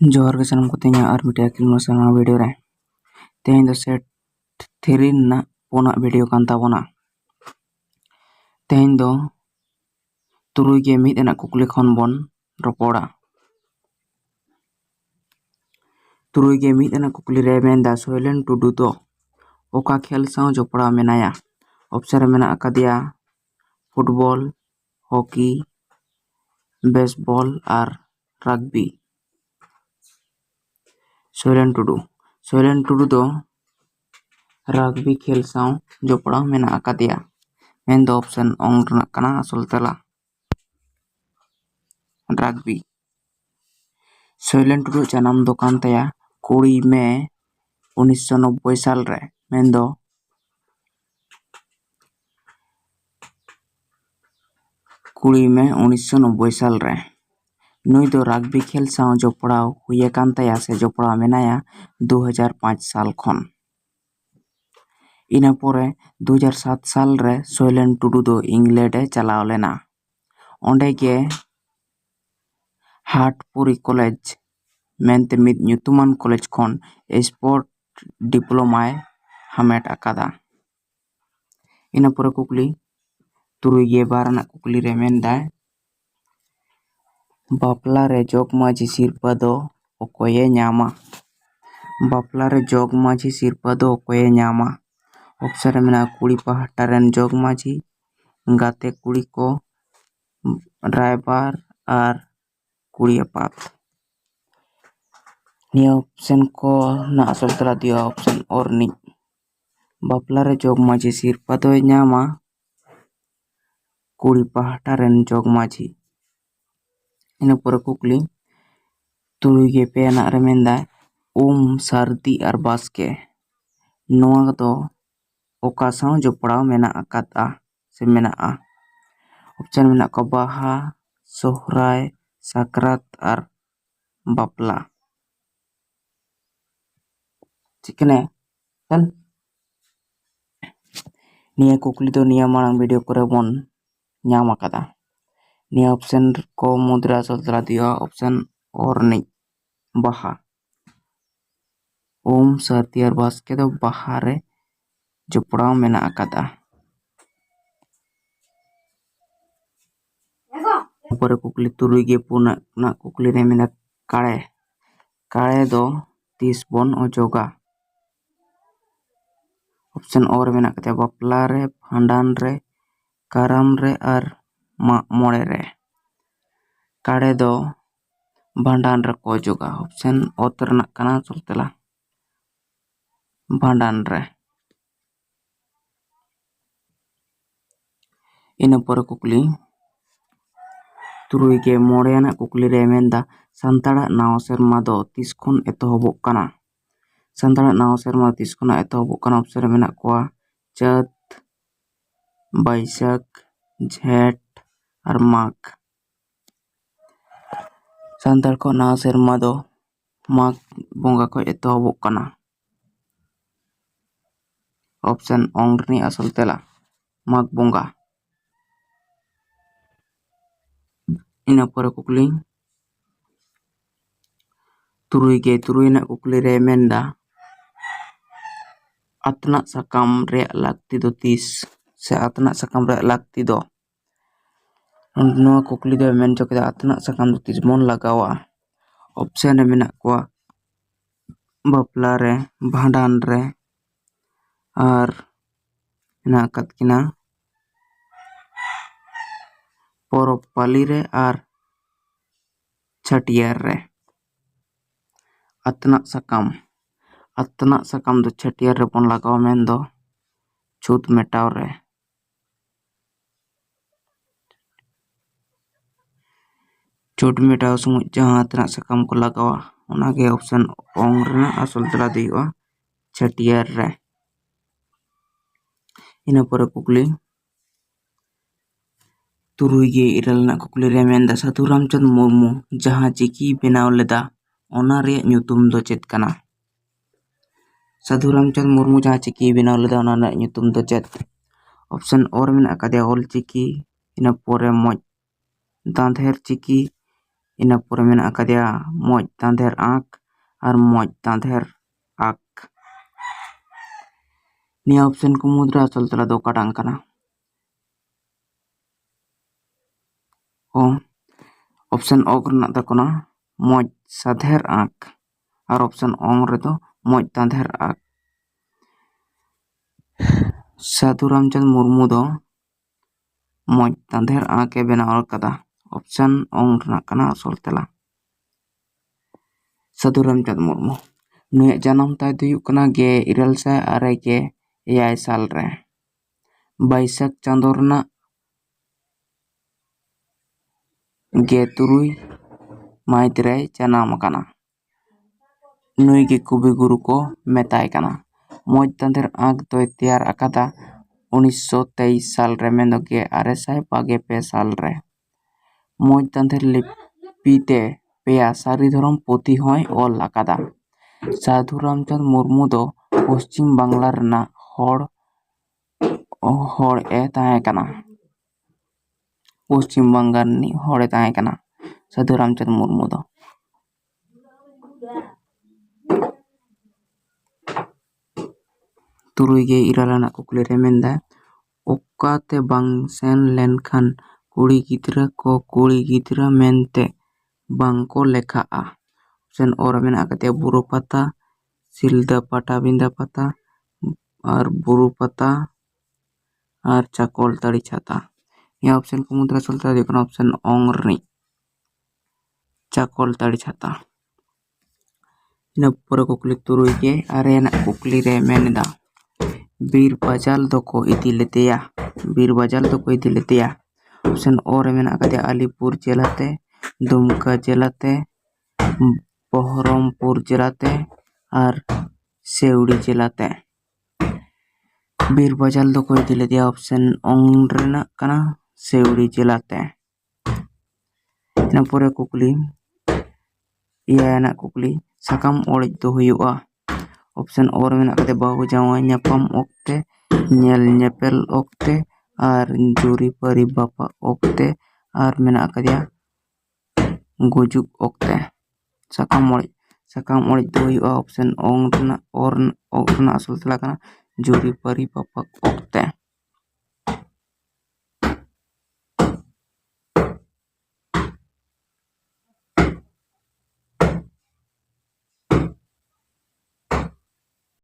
जोहार के सनम को तेना और मिटे अकिल मसना वीडियो रे तेन दो सेट 3 ना पोना वीडियो कान ताबोना तेन दो तुरुई गे मिद एना कुकली खन बोन रपोड़ा तुरुई गे मिद एना कुकली रे मेंदा सोइलेन टुडू दो ओका खेल साव जोपड़ा मेनाया ऑप्शन मेना अकादिया फुटबॉल हॉकी बेसबॉल और रग्बी सोइलेन टुडू दो रग्बी खेल साव जोपड़ा मेना अकादिया मेन दो ऑप्शन ओंग रना कना असल तला रग्बी सोइलेन टुडू जन्म दो कान तया 20 मई 1990 साल रे मेन दो 20 मई 1990 साल रे नुई दो रग्बी खेल साव जोपड़ाव हुए कान तया से जोपड़ाव मेनाया 2005 साल खन इना पोरे 2007 साल रे सोइलेन टुडू दो इंग्लैंड ए चलाव लेना ओंडे गे हाटपुरी कॉलेज मेनते मिद ᱧᱩᱛᱩᱢᱟᱱ कॉलेज खन स्पोर्ट डिप्लोमाय हामेट अकादा इना पोरे कुकली तुरुई गे बारना कुकली रे मेनदाय बापला रे जोगमाझी सिरपा दो ओकोये ᱧामा बापला रे जोगमाझी सिरपा दो ओकोये ᱧामा ऑप्शन रे मेना कुड़ी पहाटा रेन जोगमाझी गाते कुड़ी को ड्राइवर और कुड़ी अपात निया ऑप्शन को ना असल तला दिया ऑप्शन और नी बापला रे जोगमाझी सिरपा दो ᱧामा कुड़ी पहाटा rain जोगमाझी ina pore kukli turuy ge peana re menda sardi ar baske noa do oka saw jopraw mena akata se mena a option mena ko baha sohrai sakrat ar bapla cikene kan niya kukli do niya marang video kore bon nyam akada निया option को मुद्रा सल्तरा दिया option और नहीं बाहा सर्दी और बास्के दो बाहरे जोपड़ाव मेना अकादा ऊपर कुकली तुरुई गे पुना ना कुकली रे मेना काळे काळे दो 30 बन ओजोगा ऑप्शन और मेना कते बापला रे भांडान रे काराम रे और मोड़े रे काड़े दो भांडान रे को जोगा ऑप्शन ओतर ना कना चलतेला भांडान रे इन पर कुकली तुरुई के मोड़े ना कुकली रे मेंदा संताड़ा नाव सेरमा दो 30 खन एतहबोग कना संताड़ा नाव सेरमा 30 खन एतहबोग कना ऑप्शन रे मेना कोआ चैत बैसाख झेठ और माघ संताड़ को नाव सेरमा दो माघ बोंगा को एतहबोग कना ऑप्शन ओंगनी असल तेला माघ बोंगा ina pore kukli turuy na kukli re menda atna sakam re lakti do 30 se atna sakam re lakti do no kukli do men cho keda atna sakam do 30 mon lagawa option re mena ko bapla re bhandan re ar na katkina porop pali re ar छटियार रे atna sakam do छटियार रे पन लगाव main दो छूत मेटाव रे छूट मेटाव समय जहां atna sakam को लगावा ओना के ऑप्शन ओंग रे असल तला दिवा छटियार रे ina pore kukli तुरुई गे इरल ना कुकली रे मेंदा साधु रामचंद मुर्मू जहां चिकी बेनाव लेदा ओना रे ᱧᱩᱛᱩᱢ दो चेत कना साधु रामचंद मुर्मू जहां चिकी बेनाव लेदा ओना रे ᱧᱩᱛᱩᱢ दो चेत ऑप्शन और मेना कदे ऑल चिकी ina pore मoj दांधेर चिकी ᱤᱱᱟᱹ ᱯᱚᱨᱮ ᱢᱮᱱᱟᱜ ᱟᱠᱟᱫᱮᱭᱟ ᱢᱚᱡᱽ ᱛᱟᱸᱫᱮᱨ ᱟᱸᱠ ᱟᱨ ᱢᱚᱡᱽ ᱛᱟᱸᱫᱮᱨ ᱟᱸᱠ᱾ ᱱᱤᱭᱟᱹ ᱚᱯᱥᱮᱱ ᱠᱚ ᱢᱩᱫᱽᱨᱮ ᱟᱥᱚᱞ ᱛᱮᱞᱟ ᱫᱚ ᱚᱠᱟᱴᱟᱝ ᱠᱟᱱᱟ? ᱚᱯᱥᱮᱱ ᱚᱜ ᱨᱮᱱᱟᱜ ᱫᱚ ᱠᱟᱱᱟ ᱢᱚᱡᱽ ᱥᱟᱫᱷᱮᱨ ᱟᱸᱠ ᱟᱨ ᱚᱯᱥᱮᱱ ᱚᱝ ᱨᱮᱫᱚ ᱢᱚᱡᱽ ᱛᱟᱸᱫᱮᱨ ᱟᱸᱠ᱾ ᱥᱟᱹᱫᱷᱩ ᱨᱟᱢᱪᱟᱸᱫᱽ ᱢᱩᱨᱢᱩ ᱫᱚ ᱢᱚᱡᱽ ᱛᱟᱸᱫᱮᱨ ᱟᱸᱠ ᱮ ᱵᱮᱱᱟᱣ ᱟᱠᱟᱫᱟ᱾ ᱚᱯᱥᱮᱱ ᱚᱝ ᱨᱮᱱᱟᱜ ᱠᱟᱱᱟ ᱟᱥᱚᱞ ᱛᱮᱞᱟ᱾ ᱥᱟᱹᱫᱷᱩ ᱨᱟᱢᱪᱟᱸᱫᱽ ᱢᱩᱨᱢᱩ ᱱᱩᱭᱟᱜ ᱡᱟᱱᱟᱢ ᱛᱟᱭ ᱫᱚ ᱦᱩᱭᱩᱜ ᱠᱟᱱᱟ 1896 ᱥᱟᱞ ᱨᱮ ᱵᱟᱹᱭᱥᱟᱹᱠᱷ ᱪᱟᱸᱫᱳ ᱨᱮᱱᱟᱜ 16 ᱢᱟᱹᱦᱤᱛ ᱨᱮᱭ ᱡᱟᱱᱟᱢ ᱟᱠᱟᱱᱟ᱾ ᱱᱩᱭ ᱜᱮ ᱠᱚᱵᱤ ᱜᱩᱨᱩ ᱠᱚ ᱢᱮᱛᱟᱭ ᱠᱟᱱᱟ᱾ ᱢᱚᱡᱽ ᱛᱟᱸᱫᱮᱨ ᱟᱸᱠ ᱫᱚᱭ ᱛᱮᱭᱟᱨ ᱟᱠᱟᱫᱟ 1923 ᱥᱟᱞ ᱨᱮ, ᱢᱮᱱᱫᱚ 1822 ᱥᱟᱞ ᱨᱮ᱾ ᱢᱚᱡᱽ ᱛᱟᱸᱫᱮᱨ ᱞᱤᱯᱤᱛᱮ ᱯᱮᱭᱟ ᱥᱟᱹᱨᱤ ᱫᱷᱚᱨᱚᱢ ᱯᱩᱛᱷᱤ ᱦᱚᱸᱭ ᱚᱞ ᱟᱠᱟᱫᱟ᱾ ᱥᱟᱹᱫᱷᱩ ᱨᱟᱢᱪᱟᱸᱫᱽ ᱢᱩᱨᱢᱩ ᱫᱚ ᱯᱚᱥᱪᱤᱢ ᱵᱟᱝᱞᱟ ᱨᱮᱱᱟᱜ ᱦᱚᱲ ᱮ ᱛᱟᱦᱮᱸ ᱠᱟᱱᱟ᱾ ᱯᱚᱥᱪᱤᱢ ᱵᱟᱝᱜᱟᱞ ᱨᱤᱱᱤᱡ ᱦᱚᱲᱮ ᱛᱟᱦᱮᱸ ᱠᱟᱱᱟ ᱥᱟᱹᱫᱷᱩ ᱨᱟᱢᱪᱟᱸᱫᱽ ᱢᱩᱨᱢᱩ ᱫᱚ᱾ ᱛᱩᱨᱩᱭ ᱜᱮ ᱤᱨᱟᱹᱞ ᱟᱱᱟᱜ ᱠᱩᱠᱞᱤ ᱨᱮ ᱢᱮᱱᱫᱟ ᱚᱠᱟᱛᱮ ᱵᱟᱝ ᱥᱮᱱ ᱞᱮᱱᱠᱷᱟᱱ ᱠᱩᱲᱤ ᱜᱤᱫᱽᱨᱟᱹ ᱠᱚ ᱠᱩᱲᱤ ᱜᱤᱫᱽᱨᱟᱹ ᱢᱮᱱᱛᱮ ᱵᱟᱝᱠᱚ ᱞᱮᱠᱷᱟᱜᱼᱟ? ᱚᱯᱥᱮᱱ ᱚ ᱨᱮ ᱢᱮᱱᱟᱜ ᱟᱠᱟᱫᱮᱭᱟ ᱵᱩᱨᱩ ᱯᱟᱛᱟ, ᱥᱤᱞᱫᱟᱹ ᱯᱟᱴᱟᱵᱤᱸᱫᱟᱹ ᱯᱟᱛᱟ ᱟᱨ ᱵᱩᱨᱩ ᱯᱟᱛᱟ ᱟᱨ ᱪᱟᱠᱚᱞᱛᱟᱹᱲᱤ ᱪᱷᱟᱛᱟ᱾ ᱱᱤᱭᱟᱹ ᱚᱯᱥᱮᱱ ᱠᱚ ᱢᱩᱫᱽᱨᱮ ᱟᱥᱚᱞ ᱛᱮ ᱦᱩᱭᱩᱜ ᱠᱟᱱᱟ ᱚᱯᱥᱮᱱ ᱚᱝ ᱨᱤᱱᱤᱡ ᱪᱟᱠᱚᱞᱛᱟᱹᱲᱤ ᱪᱷᱟᱛᱟ᱾ ᱤᱱᱟᱹ ᱯᱚᱨᱮ ᱠᱩᱠᱞᱤ ᱛᱩᱨᱩᱭ ᱜᱮ ᱟᱨᱮ ᱟᱱᱟᱜ ᱠᱩᱠᱞᱤ ᱨᱮ ᱢᱮᱱᱫᱟ ᱵᱤᱨ ᱵᱟᱡᱟᱞ ᱫᱚᱠᱚ ᱤᱫᱤ ᱞᱮᱫᱮᱭᱟ? ᱵᱤᱨ ᱵᱟᱡᱟᱞ ᱫᱚᱠᱚ ᱤᱫᱤ ᱞᱮᱫᱮᱭᱟ᱾ ᱚᱯᱥᱮᱱ ᱚ ᱨᱮ ᱢᱮᱱᱟᱜ ᱟᱠᱟᱫᱮᱭᱟ ᱟᱞᱤᱯᱩᱨ ᱡᱮᱞᱟᱛᱮ, ᱫᱩᱢᱠᱟ ᱡᱮᱞᱟᱛᱮ, ᱵᱚᱦᱚᱨᱚᱢᱯᱩᱨ ᱡᱮᱞᱟᱛᱮ ᱟᱨ ᱥᱤᱣᱲᱤ ᱡᱮᱞᱟᱛᱮ᱾ ᱵᱤᱨ ᱵᱟᱡᱟᱞ ᱫᱚᱠᱚ ᱤᱫᱤ ᱞᱮᱫᱮᱭᱟ ᱚᱯᱥᱮᱱ ᱚᱝ ᱨᱮᱱᱟᱜ ᱠᱟᱱᱟ ᱥᱤᱣᱲᱤ ᱡᱮᱞᱟᱛᱮ᱾ ᱤᱱᱟᱹ ᱯᱚᱨᱮ ᱠᱩᱠᱞᱤ ᱮᱭᱟᱭ ᱟᱱᱟᱜ ᱠᱩᱠᱞᱤ ᱥᱟᱠᱟᱢ ᱚᱲᱮᱡ ᱫᱚ ᱦᱩᱭᱩᱜᱼᱟ? ᱚᱯᱥᱮᱱ ᱚ ᱨᱮ ᱢᱮᱱᱟᱜ ᱟᱠᱟᱫᱟ ᱵᱟᱹᱦᱩ ᱡᱟᱶᱟᱭ ᱧᱟᱯᱟᱢ ᱚᱠᱛᱮ, ᱧᱮᱞ ᱧᱮᱯᱮᱞ ᱚᱠᱛᱮ ᱟᱨ ᱡᱩᱨᱤᱯᱟᱹᱨᱤ ᱵᱟᱯᱟᱜ ᱚᱠᱛᱮ ᱟᱨ ᱢᱮᱱᱟᱜ ᱟᱠᱟᱫᱮᱭᱟ ᱜᱩᱡᱩᱜ ᱚᱠᱛᱮ᱾ ᱥᱟᱠᱟᱢ ᱚᱲᱮᱡ ᱫᱚ ᱦᱩᱭᱩᱜᱼᱟ ᱚᱯᱥᱮᱱ ᱚ ᱨᱮᱱᱟᱜ ᱟᱥᱚᱞ ᱛᱮᱞᱟ ᱠᱟᱱᱟ ᱡᱩᱨᱤᱯᱟᱹᱨᱤ ᱵᱟᱯᱟᱜ ᱚᱠᱛᱮ᱾